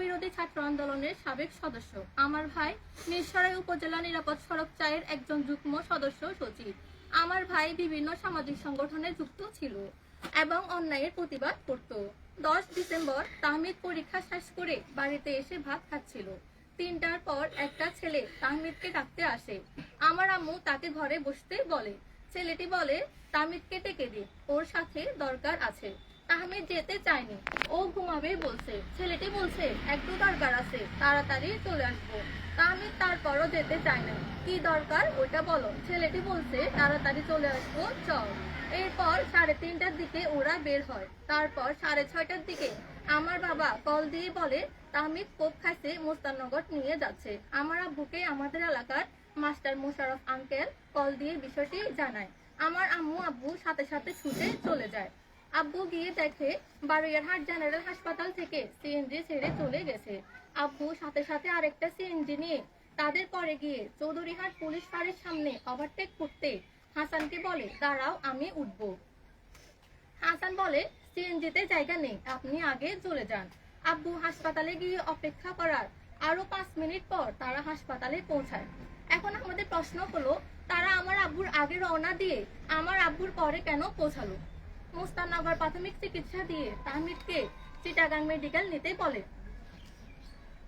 বিরোধী ছাত্র আন্দোলনের সাবেক সদস্য। আমার ভাই মিরসরাই উপজেলা নিরাপদ সড়ক চায়ের একজন যুগ্ম সদস্য সচিব। আমার ভাই বিভিন্ন সামাজিক সংগঠনে যুক্ত ছিল এবং অন্যায়ের প্রতিবাদ করত। 10 ডিসেম্বর তাহমিদ পরীক্ষা শেষ করে বাড়িতে এসে ভাত খাচ্ছিল। 3টার পর একটা ছেলে তাহমিদকে ডাকতে আসে। আমার আম্মু তাকে ঘরে বসতে বলে। ছেলেটি বলে, তাহমিদকে ডেকে দে, ওর সাথে দরকার আছে। তাহমিদ যেতে চায়নি, ও ঘুমাবে বলছে। ছেলেটি বলছে, একটু দরকার আছে, তাড়াতাড়ি চলে আসবো। তাহমিদ তারপরও যেতে চায় না। কি দরকার ওটা বলো। ছেলেটি বলছে, তাড়াতাড়ি চলে আসবো, চল। এরপর 3:30টার দিকে ওরা বের হয়। তারপর 6:30টার দিকে আমার বাবা কল দিয়ে বলে, তাহমিদ কোপ খাইছে, মোস্তাননগর নিয়ে যাচ্ছে। আমার আব্বুকে আমাদের এলাকার মাস্টার মোশাররফ আঙ্কেল কল দিয়ে বিষয়টি জানায়। আমার আম্মু আব্বু সাথে সাথে ছুটে চলে যায়। আব্বু গিয়ে দেখে বারুইয়ারহাট জেনারেল হাসপাতাল থেকে সিএনজি ছেড়ে চলে গেছে। আব্বু সাথে সাথে আরেকটা সিএনজি নিয়ে তাদের পরে গিয়ে চৌধুরীহাট পুলিশ ফাঁড়ির সামনে ওভারটেক করতে হাসানকে বলে, দাঁড়াও, আমি উঠবো। হাসান বলে, সিএনজিতে জায়গা নেই, আপনি আগে চলে যান। আব্বু হাসপাতালে গিয়ে অপেক্ষা করার আরো 5 মিনিট পর তারা হাসপাতালে পৌঁছায়। এখন আমাদের প্রশ্ন হলো, তারা আমার আব্বুর আগে রওনা দিয়ে আমার আব্বুর পরে কেন পৌঁছালো? মুস্তাননগর প্রাথমিক চিকিৎসা দিয়ে তাহমিদকে চিটাগাং মেডিকেল নিতে বলে।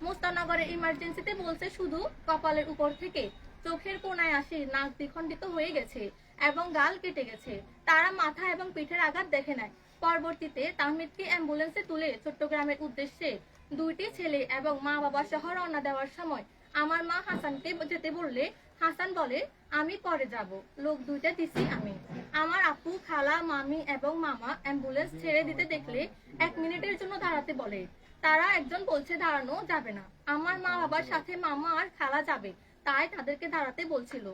মুস্তাননগরের ইমার্জেন্সিতে বলছে শুধু কপালের উপর থেকে চোখের কোনায় আসি নাক দ্বিখণ্ডিত হয়ে গেছে এবং গাল কেটে গেছে। তারা মাথা এবং পিঠের আঘাত দেখে নেয়। পরবর্তীতে তাহমিদকে অ্যাম্বুলেন্সে তুলে চট্টগ্রামের উদ্দেশ্যে 2টি ছেলে এবং মা বাবা সহ রওনা দেওয়ার সময় আমার মা হাসানকে যেতে বললে হাসান বলে, আমি পরে যাব, লোক 2টা দিছি আমি। আমার আপু, খালা, মামি এবং মামা অ্যাম্বুলেন্স ছেড়ে দিতে দেখলে 1 মিনিটের জন্য দাঁড়াতে বলে। তারা একজন বলছে দাঁড়ানো যাবে না। আমার মা বাবার সাথে মামা আর খালা যাবে, তাই তাদেরকে দাঁড়াতে বলছিল।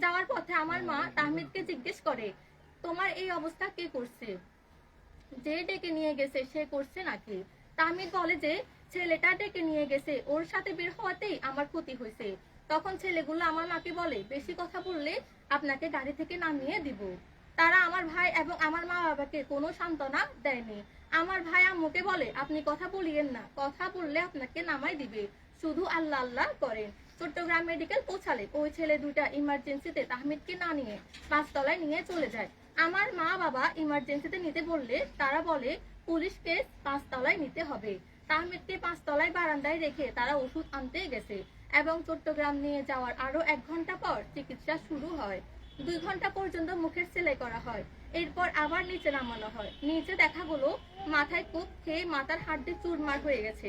যাওয়ার পথে আমার মা তাহমিদকে জিজ্ঞেস করে, তোমার এই অবস্থা কে করছে? যে ডেকে নিয়ে গেছে সে করছে নাকি? তাহমিদ বলে যে ছেলেটা ডেকে নিয়ে গেছে, ওর সাথে বের হওয়াতেই আমার ক্ষতি হয়েছে। তখন ছেলেগুলো আমার মাকে বলে, বেশি কথা বললে আপনাকে গাড়ি থেকে নামিয়ে দিব। তারা আমার ভাই এবং আমার মা বাবাকে কোনো সান্ত্বনা দেয়নি। আমার ভাই আম্মুকে বলে, আপনি কথা বলিয়েন না, কথা বললে আপনাকে নামাই দিবে, শুধু আল্লাহ আল্লাহ করেন। চট্টগ্রাম মেডিকেল পৌঁছালে ওই ছেলে 2টা ইমার্জেন্সিতে তাহমিদকে না নিয়ে 5 তলায় নিয়ে চলে যায়। আমার মা বাবা ইমার্জেন্সিতে নিতে বললে তারা বলে, পুলিশকে 5 তলায় নিতে হবে। তাহমিদকে 5 তলায় বারান্দায় রেখে তারা ওষুধ আনতে গেছে এবং চট্টগ্রাম নিয়ে যাওয়ার আরো 1 ঘন্টা পর চিকিৎসা শুরু হয়। 2 ঘন্টা পর্যন্ত মুখের সেলাই করা হয়। এরপর আবার নিচে নামানো হয়। নিচে দেখা গেল মাথায় কোপ খেয়ে মাথার হাড়টি চুরমার হয়ে গেছে।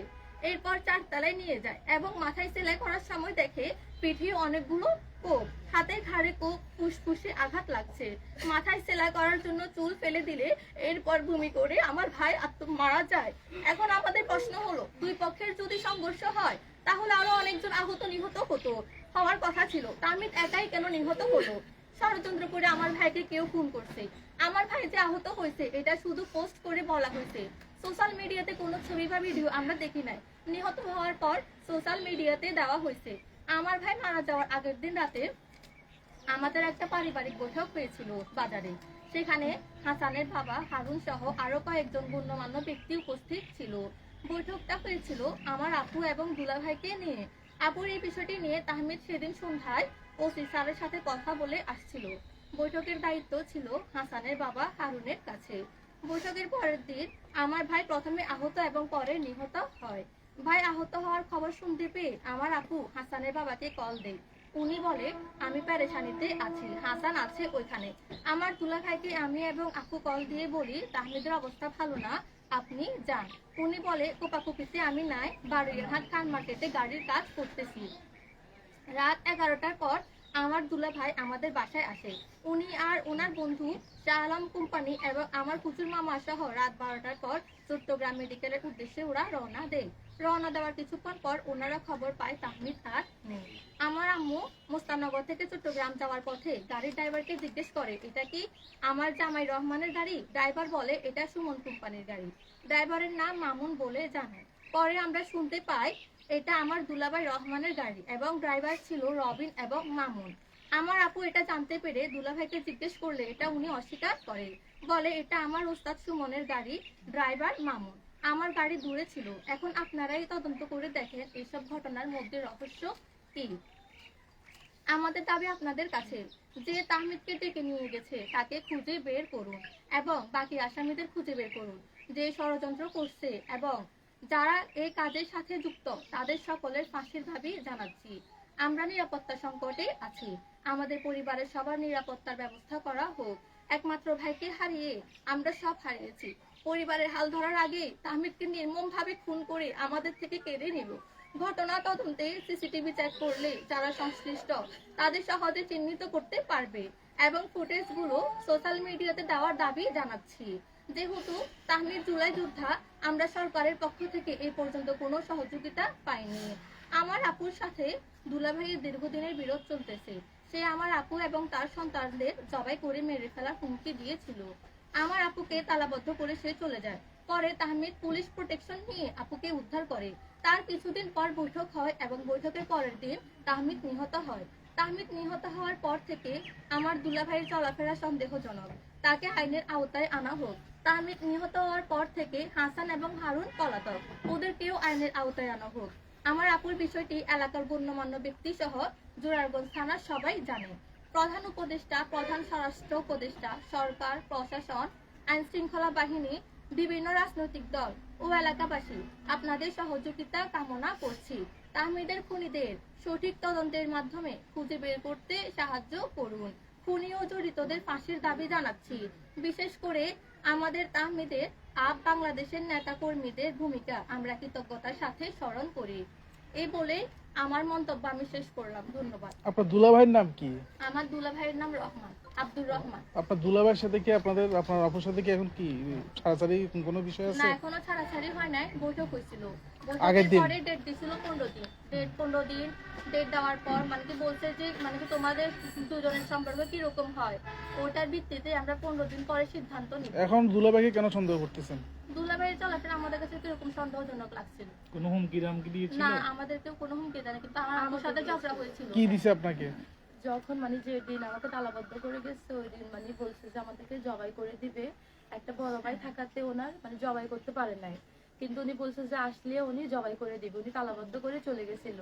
এরপর 4 তলায় নিয়ে যায় এবং মাথায় সেলাই করার সময় দেখে পিঠে অনেকগুলো কোপ, হাতে ঘাড়ে কোপ, ফুসফুসে আঘাত লাগছে। মাথায় সেলাই করার জন্য চুল ফেলে দিলে এরপর ভূমি করে আমার ভাই মারা যায়। এখন আমাদের প্রশ্ন হলো, 2 পক্ষের যদি সংঘর্ষ হয় তাহলে আরো অনেকজন আহত নিহত হওয়ার কথা ছিল। তাহমিদ একাই কেন নিহত হলো? ষড়যন্ত্র করে আমার ভাইকে কেউ খুন করছে। আমার ভাই যে আহত হয়েছে এটা শুধু পোস্ট করে বলা হয়েছে, সোশ্যাল মিডিয়াতে কোনো ছবি বা ভিডিও আমরা দেখি নাই। নিহত হওয়ার পর সোশ্যাল মিডিয়াতে দেওয়া হয়েছে। আমার ভাই মারা যাওয়ার আগের দিন রাতে আমাদের একটা পারিবারিক বৈঠক হয়েছিল বাজারে। সেখানে হাসানের বাবা হারুন সহ আরো কয়েকজন গণ্যমান্য ব্যক্তি উপস্থিত ছিল। বৈঠকটা হয়েছিল আমার আপু এবং দুলাভাইকে নিয়ে। আপুর এই বিষয়টি নিয়ে তাহমিদ সেদিন সন্ধ্যায় ওসি স্যারের সাথে কথা বলে আসছিল। বৈঠকের দায়িত্ব ছিল হাসানের বাবা হারুনের কাছে। বৈঠকের পরের দিন আমার ভাই প্রথমে আহত এবং পরে নিহত হয়। ভাই আহত হওয়ার খবর শুনতে পেয়ে আমার আপু হাসানের বাবাকে কল দেয়। উনি বলে, আমি পেরেশানিতে আছি, হাসান আছে ওইখানে। আমার দুলাভাইকে আমি এবং আপু কল দিয়ে বলি, তাহমিদের অবস্থা ভালো না, আপনি যান। উনি বলে, কোপাকুপিতে আমি নাই, বারুইয়ারহাট খান মার্কেটে গাড়ির কাজ করতেছি। রাত 11টার পর আমার দুলাভাই আমাদের বাসায় আসে। উনি আর ওনার বন্ধু শাহ আলম কোম্পানি এবং আমার কুচুর মামা সহ রাত 12টার পর চট্টগ্রাম মেডিকেলের উদ্দেশ্যে ওরা রওনা দেয়। রওনা দেওয়ার কিছুক্ষণ পর ওনারা খবর পায় তাহমিদ আর নেই। আমার আম্মু মোস্তাননগর থেকে চট্টগ্রাম যাওয়ার পথে গাড়ির ড্রাইভারকে জিজ্ঞেস করে, এটা কি আমার জামাই রহমানের গাড়ি? ড্রাইভার বলে, এটা সুমন কোম্পানির গাড়ি। ড্রাইভারের নাম মামুন বলে জানায়। পরে আমরা শুনতে পাই এটা আমার দুলাভাই রহমানের গাড়ি এবং ড্রাইভার ছিল রবিন এবং মামুন। আমার আপু এটা জানতে পেরে দুলাভাইকে জিজ্ঞেস করলে এটা উনি অস্বীকার করে, বলে এটা আমার ওস্তাদ সুমনের গাড়ি, ড্রাইভার মামুন। আমার গাড়ি দূরে ছিল। এখন আপনারাই তদন্ত করে দেখেন এসব ঘটনার মধ্যে রহস্য কি। আমাদের দাবি আপনাদের কাছে, যে তাহমিদকে ডেকে নিয়ে গেছে তাকে খুঁজে বের করুন এবং বাকি আসামিদের খুঁজে বের করুন, যে ষড়যন্ত্র করছে এবং যারা এই কাজের সাথে যুক্ত তাদের সকলের ফাঁসির দাবি জানাচ্ছি। আমরা নিরাপত্তা সংকটে আছি, আমাদের পরিবারের সবার নিরাপত্তার ব্যবস্থা করা হোক। একমাত্র ভাইকে হারিয়ে আমরা সব হারিয়েছি। পরিবারের হাল ধরার আগে তাহমিদকে নির্মমভাবে খুন করে আমাদের থেকে কেড়ে নিল। ঘটনা তদন্তে সিসিটিভি চেক করলে যারা সংশ্লিষ্ট তাদের সহজে চিহ্নিত করতে পারবে এবং ফুটেজগুলো সোশ্যাল মিডিয়াতে দেওয়ার দাবি জানাচ্ছি। যেহেতু তাহমিদ জুলাই যোদ্ধা, আমরা সরকারের পক্ষ থেকে এই পর্যন্ত কোনো সহযোগিতা পাইনি। আমার আপুর সাথে দুলাভাইয়ের দীর্ঘদিনের বিরোধ চলতেছে। সে আমার আপু এবং তার সন্তানদের জবাই করে মেরে ফেলার হুমকি দিয়েছিল। আমার আপুকে তালাবদ্ধ করে সে চলে যায়। পরে তাহমিদ পুলিশ প্রোটেকশন নিয়ে আপুকে উদ্ধার করে। তার কিছুদিন পর বৈঠক হয় এবং বৈঠকের পরের দিন তাহমিদ নিহত হয়। তাহমিদ নিহত হওয়ার পর থেকে আমার দুলাভাইয়ের চলাফেরা সন্দেহজনক, তাকে আইনের আওতায় আনা হোক। তাহমিদ নিহত হওয়ার পর থেকে হাসান এবং হারুন পলাতক, ওদেরকেও আইনের আওতায় আনা হোক। আমার আপুর বিষয়টি এলাকার গণ্যমান্য ব্যক্তি সহ জোরারগঞ্জ থানার সবাই জানে। প্রধান উপদেষ্টা, প্রধান স্বরাষ্ট্র উপদেষ্টা, সরকার, প্রশাসন, আইন শৃঙ্খলা বাহিনী, বিভিন্ন রাজনৈতিক দল ও এলাকাবাসী আপনাদের সহযোগিতা কামনা করছি। তাহমিদের খুনিদের সঠিক তদন্তের মাধ্যমে খুঁজে বের করতে সাহায্য করুন। খুনি ও জড়িতদের ফাঁসির দাবি জানাচ্ছি। বিশেষ করে আমাদের তাহমিদের বাংলাদেশের নেতা কর্মীদের ভূমিকা আমরা কৃতজ্ঞতার সাথে স্মরণ করি। এই বলে আমার মন্তব্য আমি শেষ করলাম। ধন্যবাদ। আপনার দুলাভাইয়ের নাম কি? আমার দুলাভাইয়ের নাম রহমান, আব্দুর রহমান। আপনার দুলাভাইয়ের সাথে কি আপনার আপুর সাথে কি এখন কি ছাড়াছাড়ি কোনো বিষয় আছে? না, এখনো ছাড়াছাড়ি হয় নাই। বৈঠক হয়েছিল, আগের দিন পরে ডেট দিছিল 15 দিন। ডেট দেওয়ার পর মানে কি বলছে যে মানে কি তোমাদের দুজনের সম্পর্ক কি রকম হয় ওটার ভিত্তিতে আমরা 15 দিন পরে সিদ্ধান্ত নিব। এখন দুলাভাইকে কেন সন্দেহ করতেছেন? দুলাভাইয়ের চলাফেরা আমাদের কাছে কিরকম সন্দেহজনক লাগছিল। কোনো হুমকি রামকি দিয়েছিল? না, আমাদেরকেও কোনো হুমকি দেয় না, কিন্তু আমার সাথে ঝগড়া হয়েছিল। কি দিছে আপনাকে? যখন মানে যে দিন আমাকে তালাবদ্ধ করে গেছে ওই দিন মানে বলছে যে আমাদেরকে জবাই করে দিবে। একটা বড় ভাই থাকাতে ওনার মানে জবাই করতে পারে নাই, কিন্তু উনি বলছে যে আসলে উনি জবাই করে দিবে। উনি তালাবদ্ধ করে চলে গেছিল।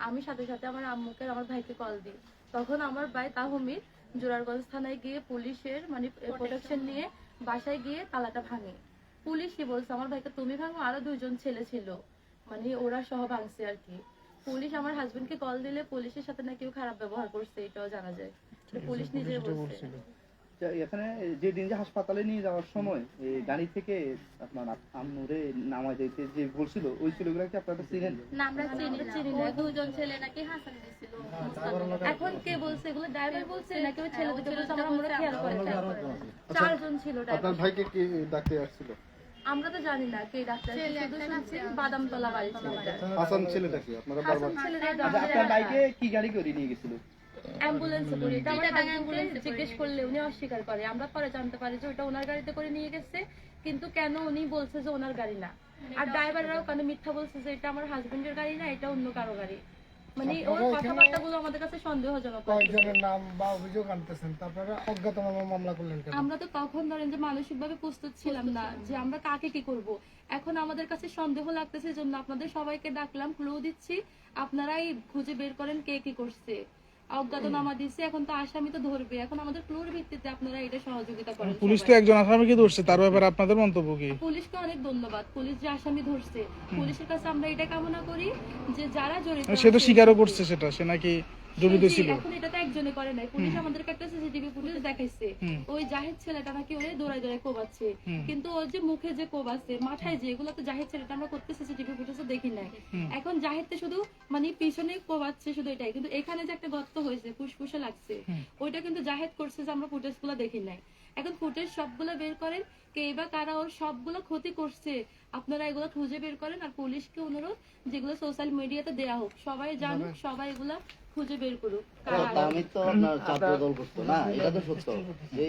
আমি সাথে সাথে আমার আম্মুকে আর আমার ভাইকে কল দিই। তখন আমার ভাই তাহমিদ জোরারগঞ্জ থানায় গিয়ে পুলিশের মানে প্রোটেকশন নিয়ে বাসায় গিয়ে তালাটা ভাঙে। পুলিশই বলছে আমার ভাইকে তুমি ভাঙো, আরো 2 জন ছেলে ছিল মানে ওরা সহ ভাঙছে আর কি। পুলিশ আমার হাজবেন্ডকে কল দিলে পুলিশের সাথে না কেউ খারাপ ব্যবহার করছে, এটাও জানা যায়। পুলিশ নিজে বলছে। এখানে যে দিন যে হাসপাতালে নিয়ে যাওয়ার সময় গাড়ি থেকে আপনার আম্মুরে নামায় যাইতে যে বলছিল ওই ছেলেগুলো কি আপনারা চিনেন? না, আমরা চিনি না। ওই দুজন ছেলে নাকি হাসান দিছিল। এখন কে বলছে এগুলো? ড্রাইভার বলছে নাকি ওই ছেলে দুটো বলছে? আমরা খেয়াল করে 4 জন ছিল ড্রাইভার। আপনার ভাইকে কি ডাকতে আসছিল? আমরা তো জানি না কে ডাক্তার, শুধু শুনছি বাদামতলা বাড়ি ছিল। হাসান ছেলেটা কি আপনারা বারবার আপনার বাইকে কি গাড়ি করে নিয়ে গেছিল? অ্যাম্বুলেন্সে করে। এটা আমার হাজবেন্ডকে জিজ্ঞেস করলে উনি অস্বীকার করে। আমরা পরে জানতে পারি যে ওটা ওনার গাড়িতে করে নিয়ে গেছে, কিন্তু কেন উনি বলছে যে ওনার গাড়ি না। আর ড্রাইভাররাও কেন মিথ্যা বলছে যে এটা আমার হাজবেন্ডের গাড়ি না, এটা অন্য কারো গাড়ি। মানে ওর কথাবার্তাগুলো আমাদের কাছে সন্দেহজনক। কয়েকজনের নাম বা অভিযোগ আনতেছেন, তারপরে অজ্ঞাতনামা মামলা করলেন কেন? আমরা তো তখন ধরেন যে মানসিকভাবে প্রস্তুত ছিলাম না যে আমরা কাকে কি করব। এখন আমাদের কাছে সন্দেহ লাগতেছে, জন্য আপনাদের সবাইকে ডাকলাম, ক্লু দিচ্ছি, আপনারাই খুঁজে বের করেন কে কি করছে। অজ্ঞাতনামা দিচ্ছে, এখন তো আসামি তো ধরবে, এখন আমাদের ক্লুর ভিত্তিতে আপনারা এটা সহযোগিতা করেন। পুলিশ তো একজন আসামিকে ধরছে, তার ব্যাপারে আপনাদের মন্তব্য কি? পুলিশকে অনেক ধন্যবাদ। পুলিশ যে আসামি ধরছে, পুলিশের কাছে আমরা এটা কামনা করি যে যারা জড়িত সে তো স্বীকারও করছে সেটা, সে নাকি জড়িত ছিল। এখন এটা তো একজনে করে নাই। পুলিশ আমাদেরকে একটা সিসিটিভি ফুটেজ দেখাইছে, ওই জাহিদ ছেলেটা নাকি ওরে দৌড়ায় দৌড়ায় কোবাচ্ছে, কিন্তু ওর যে মুখে যে কোবাচ্ছে, মাথায় যে, এগুলো তো জাহিদ ছেলেটা আমরা করতে সিসিটিভি ফুটেজে দেখি নাই। এখন জাহিদতে শুধু মানে পিছনে কোবাচ্ছে শুধু এটাই, কিন্তু এখানে যে একটা গর্ত হয়েছে ফুসফুসে লাগছে, ওইটা কিন্তু জাহিদ করছে যে আমরা ফুটেজ গুলো দেখি নাই। এখন ফুটেজ সবগুলো বের করেন, কে বা কারা ওর সবগুলো ক্ষতি করছে আপনারা এগুলো খুঁজে বের করেন। আর পুলিশকে অনুরোধ যেগুলো সোশ্যাল মিডিয়াতে দেয়া হোক, সবাই জানুক, সবাই এগুলা খুঁজে বের করুক। আমি তো আপনার ছাত্র দল করতো না, এটা তো সত্য যে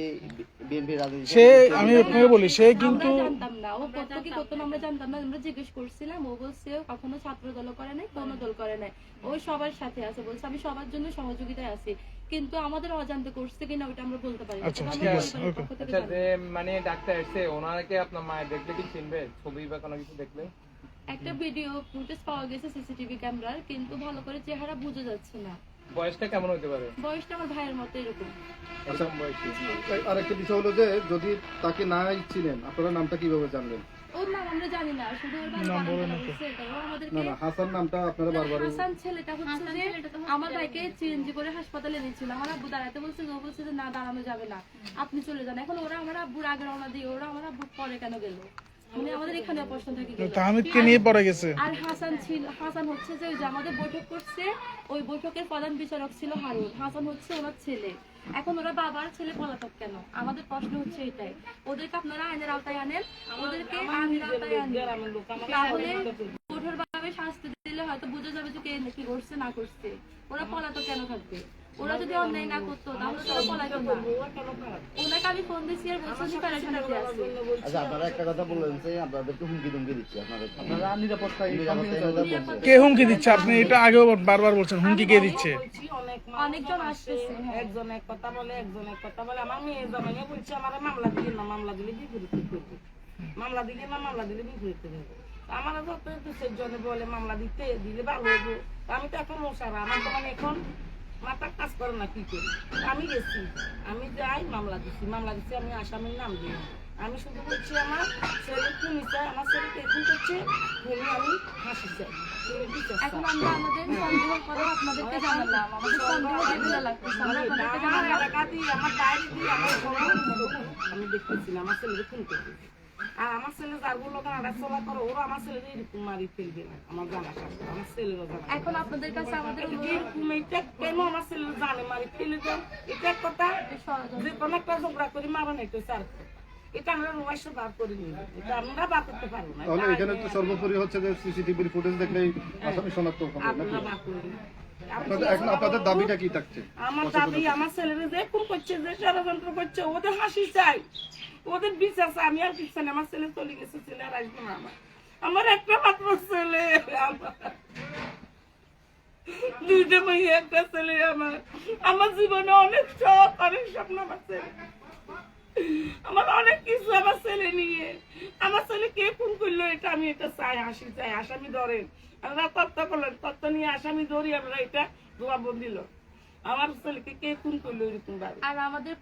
বিএনপি রাজনীতি সে, আমি আপনাকে বলি, সে কিন্তু আমরা জানতাম না ও কত কি করতো না, আমরা জানতাম না। আমরা জিজ্ঞেস করছিলাম, ও বলছে ও কখনো ছাত্র দল করে নাই, কোনো দল করে নাই, ওই সবার সাথে আছে বলছে, আমি সবার জন্য সহযোগিতায় আছি। কিন্তু আমাদের অজান্তে করছে কিনা ওটা আমরা বলতে পারি না। আচ্ছা, ঠিক আছে, ওকে। আচ্ছা, যে মানে ডাক্তার এসে হয়েছে ওনাকে আপনার মায়ের দেখলে কি চিনবে, ছবি বা কোনো কিছু দেখলে? একটা ভিডিও ফুটেজ পাওয়া গেছে সিসিটিভি ক্যামেরার, কিন্তু ভালো করে চেহারা বোঝা যাচ্ছে না। বয়সটা কেমন হতে পারে? বয়সটা আমার ভাইয়ের মতো এরকম। এরকম বয়সী? আরেকটা বিষয় হলো যে যদি তাকে নাই ছিলেন আপনারা নামটা কিভাবে জানলেন? ওর নাম আমরা জানি না, শুধু ওর বাড়ি নাম বলেন বারান্দা না তো। বলছে এটাই। ও না আমাদেরকে না, হাসান নামটা আপনারা বারবার হাসান ছেলেটা হচ্ছে হাসান যে ছেলেটা তো আমার hospital ভাইকে এ সিএনজি করে হাসপাতালে এনেছিল। আমার আব্বু দাঁড়াতে বলছে, ও বলছে যে না দাঁড়ানো যাবে না, আপনি চলে যান। এখন ওরা আমার আব্বুর আগে রওনা দিয়ে ওরা আমার আব্বুর পরে কেন গেল, মানে আমাদের এখানে প্রশ্ন থেকে গেল। তাহমিদকে নিয়ে পড়ে গেছে। আর হাসান হচ্ছে যে ওই যে আমাদের বৈঠক করছে, ওই বৈঠকের প্রধান বিচারক ছিল হারুন। হাসান হচ্ছে ওনার ছেলে। এখন ওরা বাবার ছেলে পলাতক কেন? আমাদের প্রশ্ন হচ্ছে এটাই। ওদেরকে আপনারা আইনের আওতায় আনেন, ওদেরকে আইনের আওতায় আনেন, তাহলে কঠোরভাবে শাস্তি দিলে হয়তো বোঝা যাবে যে কে কি করছে না করছে। ওরা পলাতক কেন থাকবে? ওরা যদি অন্যায় না করতো তাহলে তো ওরা পলাইতো না। ওনাকে আমি ফোন দিচ্ছি আর বলছি যে প্যারাশানিতে আছে। আচ্ছা, আপনারা একটা কথা বললেন যে আপনাদেরকে হুমকি দুমকি দিচ্ছে আপনাদের, আপনারা নিরাপত্তায় কে হুমকি দিচ্ছে? আপনি এটা আগেও বারবার বলছেন, হুমকি কে দিচ্ছে? অনেকজন আসতেছে। হ্যাঁ। একজন এক কথা বলে, একজন এক কথা বলে। আমার মেয়ে জামাইয়া বলছে আমার মামলা দিলে না, মামলা দিলে বিপরীত করবে, মামলা দিলে না, মামলা দিলে বিপরীত করবে। আমার যত দুশের জনে বলে মামলা দিলে ভালো হইব। আমি তো এখন মশারা, আমার তো মানে এখন মাথা কাজ করে না, কি করি। আমি গেছি, আমি যাই মামলা দিচ্ছি, আমি আসামির নাম দিই। আমি শুধু বলছি আমার ছেলে খুনি চাই, আমার ছেলেকে এখন করছে খুনি, আমি হাসি চাই। এখন আমরা আমাদের সন্দেহের কথা আপনাদেরকে জানালাম। আমাদের সন্দেহ যেগুলো লাগতেছে আমরা আপনাদেরকে আমার জানালাম। এলাকা দিয়ে, আমার বাইরে দিয়ে, আমার ঘরে আমি দেখতেছিলাম আমার ছেলেকে খুন করতে। আর আমার ছেলে যারগুলো কানাডা চলা করে ওরা আমার ছেলেকে এরকম মারি ফেলবে না, আমার জানা থাকবে, আমার ছেলেরও জানা। এখন আপনাদের কাছে আমাদের এরকম এটা কেন আমার ছেলে জানে মারি ফেলে দেন, এটা এক কথা। যে কোনো একটা ঝগড়া করি মারা নাই তো স্যার, এটা আমরা রুমাইশ বার করে নিই, এটা আমরা বার করতে পারবো না। তাহলে এখানে তো সর্বোপরি হচ্ছে যে সিসিটিভির ফুটেজ দেখলেই আসামি শনাক্ত হবে নাকি? আপনারা বার করে নিন। এখন আপনাদের দাবিটা কি থাকছে? আমার দাবি আমার ছেলেরা যে খুন করছে, যে ষড়যন্ত্র করছে, ওদের হাসি চাই, ওদের বিচার চাই। আমি আর কিছু চাই না। আমার ছেলে চলে গেছে, ছেলে আর আসবে না। আমার একটা মাত্র ছেলে, দুইটা মেয়ে একটা ছেলে। আমার জীবনে অনেক শখ, অনেক স্বপ্ন। আমার ছেলে, আমার অনেক কিছু আমার ছেলে নিয়ে। আমার ছেলে কে খুন করলো এটা আমি এটা চাই, হাসি চাই। আসামি ধরেন, আমরা তত্ত্ব করলেন, তত্ত্ব নিয়ে আসামি ধরি, আমরা এটা জবাব দিল। আমার ছেলেকে কে খুন করলো এরকম ভাবে। আর আমাদের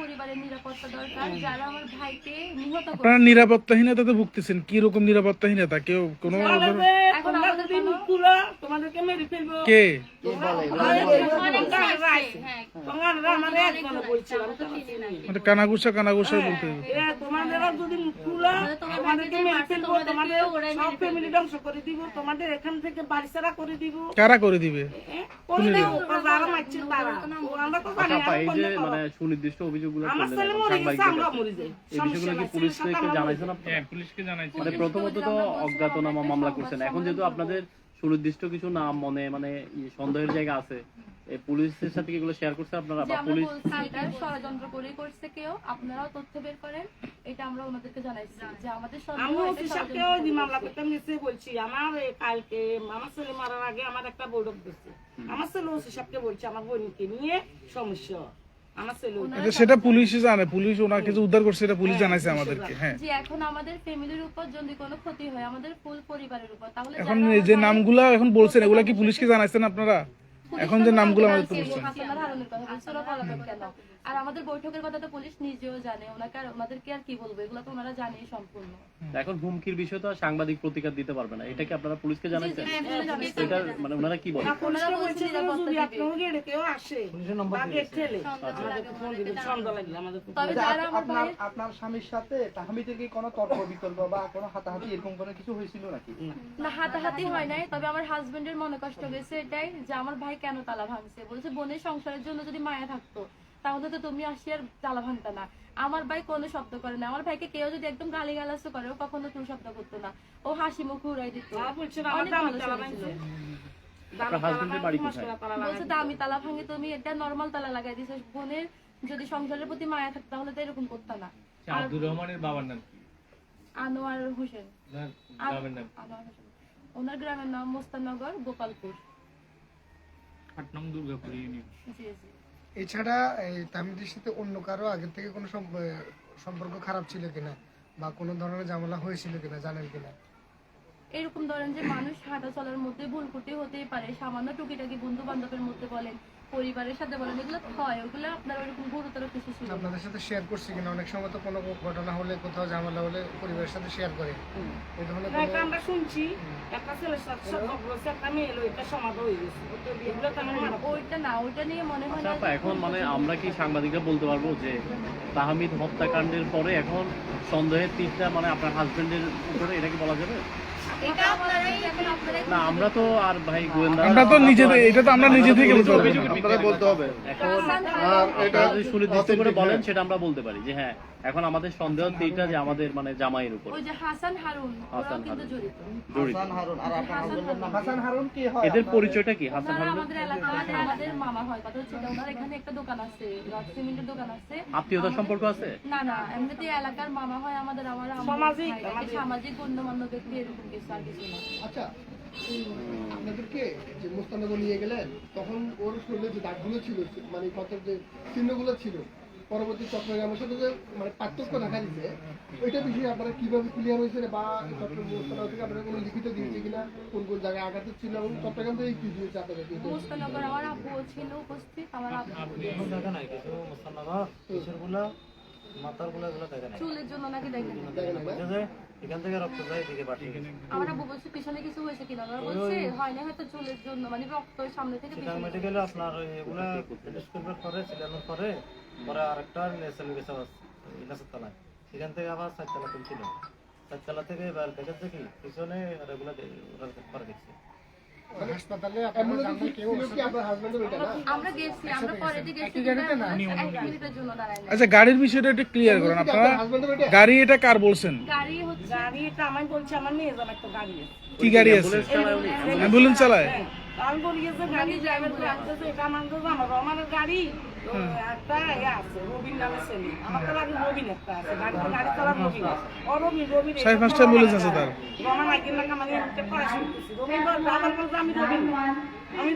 পরিবারের নিরাপত্তা দরকার। যারা আমার ভাইকে নিহত আপনারা করেছে, নিরাপত্তাহীনতাতে ভুগতেছেন। কি রকম নিরাপত্তাহীনতা? কেউ কোনো বলে যে তোমরা যদি মুখ খুলো, তোমাদেরকে মেরে ফেলবো। কে? মানে কানাঘুষা বলতে হবে। তোমাদের যদি মুখ খুলো, তোমাদেরকে মেরে ফেলবো, তোমাদের সব ফ্যামিলি ধ্বংস করে দিব, তোমাদের এখান থেকে বাড়ি ছাড়া করে দিব। কারা করে দিবে? করে দিব, যারা মারছে তারা। আমরা তো জানি না। এই যে মানে সুনির্দিষ্ট অভিযোগগুলো আমার ছেলে মরে গেছে, আমরা মরে যাই। এই বিষয়গুলো কি পুলিশকে জানাইছেন আপনি? হ্যাঁ, পুলিশকে জানাইছি। মানে প্রথমত তো অজ্ঞাতনামা মামলা করছেন, এখন যেহেতু আপনাদের সুনির্দিষ্ট কিছু নাম মানে সন্দেহের জায়গা আছে, এই পুলিশের সাথে কি এগুলো শেয়ার করছে আপনারা যে বা আমরা পুলিশ? বলছি এটা ষড়যন্ত্র করে করছে কেউ, আপনারাও তথ্য বের করেন, এটা আমরা ওনাদেরকে জানাইছি যে আমাদের সন্দেহ আমি এটা ওসি সাহেবকে ওই দিন মামলা করতে গেছে, বলছি আমার কালকে আমার ছেলে মারার আগে আমার একটা বৈঠক দিচ্ছে। আমার ছেলে ওসি সাহেবকে বলছে আমার বোনকে নিয়ে সমস্যা। আমার ছেলে সেটা পুলিশই জানে, পুলিশ ওনাকে যে উদ্ধার করছে এটা পুলিশ জানাইছে আমাদেরকে। হ্যাঁ, যে এখন আমাদের ফ্যামিলির উপর যদি কোনো ক্ষতি হয়, আমাদের ফুল পরিবারের উপর, তাহলে এখন যারা যে আমার নামগুলা এখন বলছেন এগুলা কি পুলিশকে জানাইছেন আপনারা? এখন যে নামগুলো আমাদের পুলিশ বলছেন, হাসান হারুনের কথা বলছে, ওরা পলাতক কেন? আর আমাদের বৈঠকের কথা তো পুলিশ নিজেও জানে, ওনাদেরকে আর কি বলবো, এগুলো তো ওনারা জানে সম্পূর্ণ। এখন হুমকির বিষয় তো আর সাংবাদিক প্রতিকার দিতে পারবে না, এটা কি আপনারা পুলিশকে জানাইছেন? এটা মানে ওনারা কি বলে? পুলিশকে বলছে যে যদি আপনাকে কেউ আসে বাগে ঠেলে আমাদেরকে ফোন দিবেন, সন্ধ্যা লাগলে আমাদের। তবে যারা আমার ভাই আপনার স্বামীর সাথে তাহমিদের কি কোনো তর্ক বিতর্ক বা কোনো হাতাহাতি এরকম কোনো কিছু হয়েছিল নাকি? না, হাতাহাতি হয় নাই। তবে আমার হাজবেন্ডের মনে কষ্ট গেছে এটাই যে আমার ভাই কেন তালা ভাঙছে। বলছে বোনের সংসারের জন্য যদি মায়া থাকতো তাহলে তো তুমি আসি আর তালা ভাঙতা না। আমার ভাই কোনো শব্দ করে না। আমার ভাইকে কেউ যদি একদম গালিগালাজ করে ও কখনো কোনো শব্দ করতো না, ও হাসি মুখ উড়াই দিত। অনেক ভালো ছেলে ছিল। আপনার হাজবেন্ডের বাড়ি কোথায়? বলছে দামি তালা ভাঙে, তুমি এটা নরমাল তালা লাগাই দিছো। বোনের যদি সংসারের প্রতি মায়া থাকতো তাহলে তো এরকম করতো না। আব্দুর রহমানের বাবার নাম কি? আনোয়ার হোসেন। গ্রামের নাম? আনোয়ার হোসেন। ওনার গ্রামের নাম মোস্তাননগর, গোপালপুর, ৮ নং দুর্গাপুর ইউনিয়ন। জি জি। এছাড়া এই তাহমিদের সাথে অন্য কারো আগের থেকে কোনো সম্পর্ক খারাপ ছিল কিনা বা কোনো ধরনের ঝামেলা হয়েছিল কিনা জানেন কিনা? এরকম ধরেন যে মানুষ হাঁটা চলার মধ্যে ভুল করতে হতেই পারে, সামান্য টুকিটাকি বন্ধু বান্ধবের মধ্যে বলেন, পরিবারের সাথে বলেন, এগুলো হয়, ওগুলো আপনার ওইরকম গুরুতর কিছু ছিল না। আপনাদের সাথে শেয়ার করছি কিনা? অনেক সময় তো কোনো ঘটনা হলে কোথাও ঝামেলা হলে পরিবারের সাথে শেয়ার করে, এই ধরনের এটা কোনো আমরা শুনছি একটা ছেলের সাথে সম্পর্ক হচ্ছে, একটা মেয়ে এলো, এটা সমাধা হয়ে গেছে। এগুলো তো আমার মারা ওইটা না, ওইটা নিয়ে মনে হয় আচ্ছা না আপা, যে- এখন মানে আমরা কি সাংবাদিকরা বলতে পারবো যে তাহমিদ হত্যাকাণ্ডের পরে এখন সন্দেহের তীরটা মানে আপনার হাজবেন্ডের উপরে, এটা কি বলা যাবে? এটা আপনারাই এখন আপনারাই না আমরা তো আর ভাই গোয়েন্দা আমরা তো নিজেদের, এটা তো আমরা নিজে থেকে বলতে পারবো না। আপনারা বলতে হবে। এখন আর এটা আপনারা যদি সুনির্দিষ্ট করে authentic, বলেন হ্যাঁ। সেটা আমরা বলতে পারি যে হ্যাঁ এখন আমাদের সন্দেহ তীরটা যে আমাদের মানে জামাইয়ের উপর ওই যে হাসান হারুন, ওরাও হাসান কিন্তু হারুন। জড়িত। জড়িত। হাসান হারুন আর আপনার হাজবেন্ডের নাম হাসান হারুন কি হয়? এদের পরিচয়টা কি হাসান ওনারা হারুন? আমাদের এলাকার আমাদের মামা হয়, কথা হচ্ছে যে ওনার এখানে একটা দোকান আছে, রড সিমেন্টের দোকান আছে। আত্মীয়তার সম্পর্ক আছে? না না, এমনিতে এলাকার মামা হয় আমাদের, আমার আম্মুর সামাজিক, ভাই, একটা সামাজিক গণ্যমান্য ব্যক্তি, এরকম কিছু আর কিছু না। আচ্ছা, আপনাদেরকে যে মোস্তানগর নিয়ে গেলেন তখন ওর শরীরে যে দাগগুলো ছিল, মানে ক্ষতের যে চিহ্নগুলো ছিল, পরবর্তী চট্টগ্রামের সাথে যে মানে পার্থক্য দেখা দিচ্ছে, ওইটা বিষয়ে আপনারা কিভাবে ক্লিয়ার হয়েছে বা চট্টগ্রাম মোস্তানগর থেকে আপনারা কোনো লিখিত দিয়েছে কিনা, কোন কোন জায়গায় আঘাত ছিল এবং চট্টগ্রাম থেকে কি দিয়েছে আপনাদের? মোস্তানগর আমার আব্বুও ছিল উপস্থিত, আমার আব্বু চুলের জন্য নাকি দেখেন আমার আব্বু বলছে পিছনে কিছু হয়েছে কিনা, ওরা বলছে হয় না হয়তো চুলের জন্য, মানে রক্ত সামনে থেকে পিছনে। মেডিকেলে আপনার এগুলা স্কুলের পরে সিলেনের পরে পরে আরেকটা নেসেল গেছে ইলাসের তলায়, সেখান থেকে আবার 4 তলা তুলছিল, 4 তলা থেকে এবার দেখেছে কি পিছনে ওরা পরে দেখছে। হাসপাতালে আপনারা জানেন কেউ কি আপনার হাজবেন্ডের ওইটা না? আমরা গেছি, আমরা পরে দিয়ে গেছি, কিন্তু এক মিনিটের জন্য দাঁড়াই না। আচ্ছা, গাড়ির বিষয়টা একটু ক্লিয়ার করেন আপনারা। গাড়ি এটা কার বলছেন? গাড়ি হচ্ছে গাড়ি এটা আমি বলছি, আমার মেয়ে যেন একটা গাড়ি আছে। কি গাড়ি আছে? অ্যাম্বুলেন্স চালায়? আমি বলি যে গাড়ি ড্রাইভার করে আসতেছে, এটা আমার তো আমার রহমানের গাড়ি, তো একটা আছে রবিন নামের ছেলে, আমার তো লাগে রবিন একটা আছে, গাড়ি চালার রবিন, ও রবিন 5-5টা অ্যাম্বুলেন্স আছে তার। রহমান একদিন না কামানি আমি পড়াশোনা করছি, রবিন আমার বলছে আমি রবিন না, আমি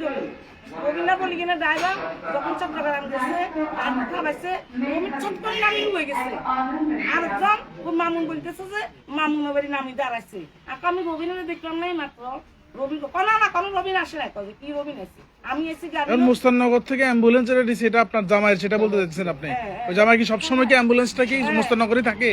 রবিন না বলি কিনা ড্রাইভার যখন চট্টগ্রাম গেছে আর খাবাইছে, রবিন ছোট করে নামি হয়ে গেছে, আরেকজন ও মামুন বলতেছে যে মামুনের বাড়ি নামি দাঁড়াইছে, আর আমি রবিনের দেখলাম নাই মাত্র, রবিন কোনো না কোনো রবিন আসে না, কবে কি রবিন আছে, আমি এসে গাড়ি এখন মুস্তাননগর থেকে অ্যাম্বুলেন্স এটা দিছে, এটা আপনার জামাইয়ের, সেটা বলতে চাইছেন আপনি? ওই জামাই কি সবসময় কি অ্যাম্বুলেন্সটা কি মুস্তাননগরই থাকে?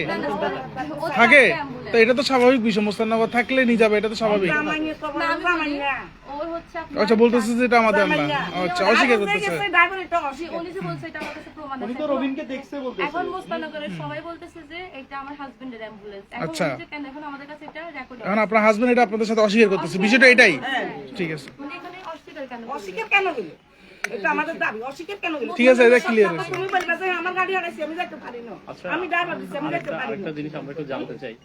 থাকে? তো এটা তো স্বাভাবিক বিষয়, মুস্তাননগর থাকলে নিয়ে যাবে, এটা তো স্বাভাবিক। জামাইয়ের তো বড় জামাই না, ওর হচ্ছে আপনার আচ্ছা, বলতেছে যে এটা আমাদের না। আচ্ছা, অস্বীকার করতেছে। ড্রাইভার এটা অস্বীকার উনি যে বলছে এটা আমার কাছে প্রমাণ উনি আছে। তো রবিনকে দেখছে বলতেছে। এখন মোস্তানগরের সবাই বলতেছে যে এটা আমার হাজবেন্ডের অ্যাম্বুলেন্স। এখন আচ্ছা। উনি যে কেন, এখন আমাদের কাছে এটা রেকর্ড এখন আপনার হাজবেন্ড এটা আপনাদের সাথে অস্বীকার করতেছে, বিষয়টা এটাই? ঠিক আছে, মানে এখানে অস্বীকার কেন? অস্বীকার কেন হলো? এটা আমাদের দাবি, অস্বীকার কেন হলো? ঠিক আছে, এটা ক্লিয়ার আছে। তুমি বলবে যে আমার গাড়ি হারাইছে, আমি যাইতে পারি না, আচ্ছা, আমি ড্রাইভার দিচ্ছি, আমি যাইতে পারি না। আরেকটা জিনিস আমরা একটু জানতে চাই,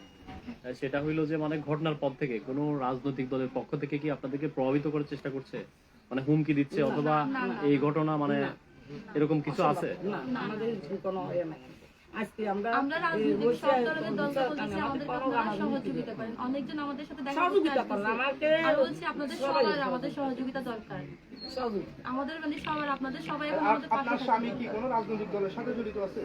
সেটা হইলো যে মানে ঘটনার পর থেকে কোনো রাজনৈতিক দলের পক্ষ থেকে কি আপনাদেরকে প্রভাবিত করার চেষ্টা করছে, মানে হুমকি দিচ্ছে অথবা এই ঘটনা মানে এরকম কিছু আছে? না, আমাদের কোনো ইয়ে নাই। আজকে আমরা আমরা রাজনৈতিক সব ধরনের দলকে বলতেছি আমাদেরকে আপনারা সহযোগিতা করেন। অনেকজন আমাদের সাথে দেখা করতে সহযোগিতা করেন, আসতেছে। আমাকে আর বলছি আপনাদের সবার আমাদের সহযোগিতা দরকার। সহযোগিতা। আমাদের মানে সবার, আপনাদের সবাই এখন আমাদের পাশে আপনার থাকবে। স্বামী কি কোনো রাজনৈতিক দলের সাথে জড়িত আছে?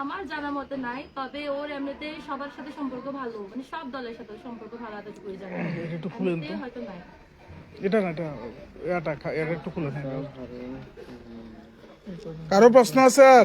আমার জানা মতে নাই, তবে ওর এমনিতে সবার সাথে সম্পর্ক ভালো, মানে সব দলের সাথে সম্পর্ক ভালো আছে করে জানা। এটা একটু খুলেন তো। এমনিতে হয়তো নাই। এটা না, এটা একটু খুলে নেন। কারো প্রশ্ন আছে?